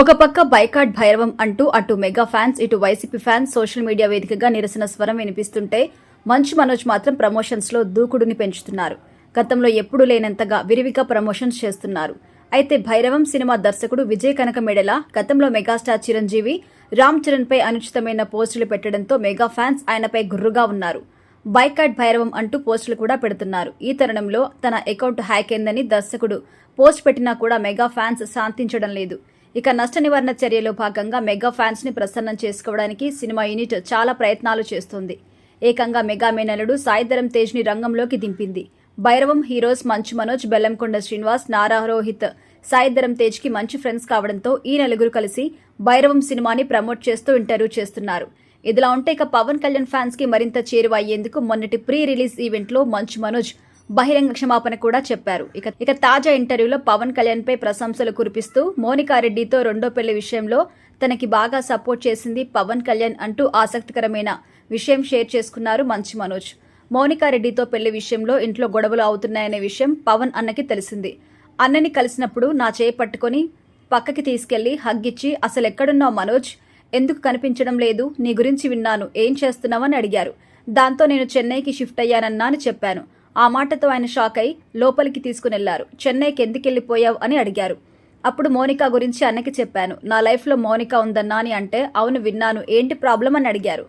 ఒక పక్క బైకాట్ భైరవం అంటూ అటు మెగా ఫ్యాన్స్ ఇటు వైసీపీ ఫ్యాన్స్ సోషల్ మీడియా వేదికగా నిరసన స్వరం వినిపిస్తుంటే మంచు మనోజ్ మాత్రం ప్రమోషన్స్ లో దూకుడుని పెంచుతున్నారు. గతంలో ఎప్పుడూ లేనంతగా విరివిగా ప్రమోషన్స్ చేస్తున్నారు. అయితే భైరవం సినిమా దర్శకుడు విజయ్ కనకమేడల గతంలో మెగాస్టార్ చిరంజీవి రామ్ చరణ్ పై అనుచితమైన పోస్టులు పెట్టడంతో మెగా ఫ్యాన్స్ ఆయనపై గుర్రుగా ఉన్నారు. బైకాట్ భైరవం అంటూ పోస్టులు కూడా పెడుతున్నారు. ఈ తరుణంలో తన అకౌంట్ హ్యాక్ అయిందని దర్శకుడు పోస్ట్ పెట్టినా కూడా మెగా ఫ్యాన్స్ శాంతించడం లేదు. ఇక నష్ట నివారణ చర్యలో భాగంగా మెగా ఫ్యాన్స్ ని ప్రసన్నం చేసుకోవడానికి సినిమా యూనిట్ చాలా ప్రయత్నాలు చేస్తోంది. ఏకంగా మెగా మేనలుడు సాయిధరం తేజ్ ని రంగంలోకి దింపింది. భైరవం హీరోస్ మంచు మనోజ్, బెల్లంకొండ శ్రీనివాస్, నారా రోహిత్, సాయిధరం తేజ్ కి మంచి ఫ్రెండ్స్ కావడంతో ఈ నలుగురు కలిసి భైరవం సినిమాని ప్రమోట్ చేస్తూ ఇంటర్వ్యూ చేస్తున్నారు. ఇదిలా ఉంటే ఇక పవన్ కళ్యాణ్ ఫ్యాన్స్ కి మరింత చేరువ అయ్యేందుకు మొన్నటి ప్రీ రిలీజ్ ఈవెంట్ లో మంచు మనోజ్ బహిరంగ క్షమాపణ కూడా చెప్పారు. ఇక తాజా ఇంటర్వ్యూలో పవన్ కళ్యాణ్ పై ప్రశంసలు కురిపిస్తూ మోనికారెడ్డితో రెండో పెళ్లి విషయంలో తనకి బాగా సపోర్ట్ చేసింది పవన్ కళ్యాణ్ అంటూ ఆసక్తికరమైన విషయం షేర్ చేసుకున్నారు మంచు మనోజ్. మోనికారెడ్డితో పెళ్లి విషయంలో ఇంట్లో గొడవలు అవుతున్నాయనే విషయం పవన్ అన్నకి తెలిసింది. అన్నని కలిసినప్పుడు నా చేయి పట్టుకొని పక్కకి తీసుకెళ్లి హగ్గిచ్చి అసలెక్కడున్నావు మనోజ్, ఎందుకు కనిపించడం లేదు, నీ గురించి విన్నాను, ఏం చేస్తున్నావని అడిగారు. దాంతో నేను చెన్నైకి షిఫ్ట్ అయ్యానన్నా అని చెప్పాను. ఆ మాటతో ఆయన షాక్ అయి లోపలికి తీసుకునెళ్లారు. చెన్నైకి ఎందుకెళ్లిపోయావు అని అడిగారు. అప్పుడు మోనికా గురించి అన్నకి చెప్పాను. నా లైఫ్లో మోనికా ఉందన్నా అని అంటే అవును విన్నాను, ఏంటి ప్రాబ్లం అని అడిగారు.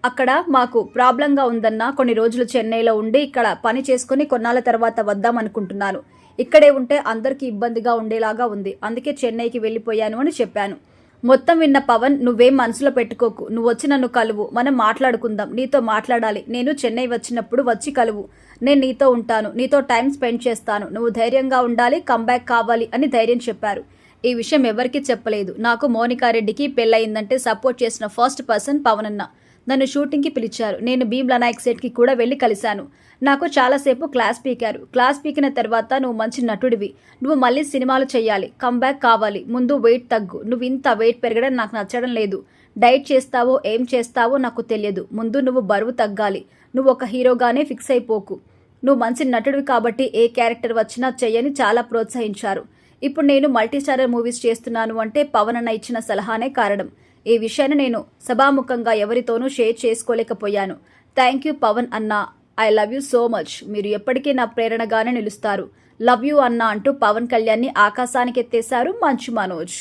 అక్కడ మాకు ప్రాబ్లంగా ఉందన్నా, కొన్ని రోజులు చెన్నైలో ఉండి ఇక్కడ పని చేసుకుని కొన్నాళ్ళ తర్వాత వద్దాం అనుకుంటున్నాను. ఇక్కడే ఉంటే అందరికీ ఇబ్బందిగా ఉండేలాగా ఉంది, అందుకే చెన్నైకి వెళ్ళిపోయాను అని చెప్పాను. మొత్తం విన్న పవన్, నువ్వేం మనసులో పెట్టుకోకు, నువ్వు వచ్చి నన్ను కలువు, మనం మాట్లాడుకుందాం, నీతో మాట్లాడాలి, నేను చెన్నై వచ్చినప్పుడు వచ్చి కలువు, నేను నీతో ఉంటాను, నీతో టైం స్పెండ్ చేస్తాను, నువ్వు ధైర్యంగా ఉండాలి, కంబ్యాక్ కావాలి అని ధైర్యం చెప్పారు. ఈ విషయం ఎవరికీ చెప్పలేదు. నాకు మోనికారెడ్డికి పెళ్ళయిందంటే సపోర్ట్ చేసిన ఫస్ట్ పర్సన్ పవన్ అన్న. నన్ను షూటింగ్కి పిలిచారు. నేను భీమ్లా నాయక్ సెట్కి కూడా వెళ్ళి కలిశాను. నాకు చాలాసేపు క్లాస్ పీకారు. క్లాస్ పీకిన తర్వాత నువ్వు మంచి నటుడివి, నువ్వు మళ్ళీ సినిమాలు చేయాలి, కంబ్యాక్ కావాలి, ముందు వెయిట్ తగ్గు, నువ్వు ఇంత వెయిట్ పెరగడం నాకు నచ్చడం లేదు, డైట్ చేస్తావో ఏం చేస్తావో నాకు తెలియదు, ముందు నువ్వు బరువు తగ్గాలి, నువ్వు ఒక హీరోగానే ఫిక్స్ అయిపోకు, నువ్వు మంచి నటుడివి కాబట్టి ఏ క్యారెక్టర్ వచ్చినా చెయ్యని చాలా ప్రోత్సహించారు. ఇప్పుడు నేను మల్టీస్టారర్ మూవీస్ చేస్తున్నాను అంటే పవన్ అన్న ఇచ్చిన సలహానే కారణం. ఈ విషయాన్ని నేను సభాముఖంగా ఎవరితోనూ షేర్ చేసుకోలేకపోయాను. థ్యాంక్ యూ పవన్ అన్న, I love you so much, మీరు ఎప్పటికీ నా ప్రేరణగానే నిలుస్తారు, లవ్ యూ అన్న అంటూ పవన్ కళ్యాణ్ ని ఆకాశానికి ఎత్తేశారు మంచు మనోజ్.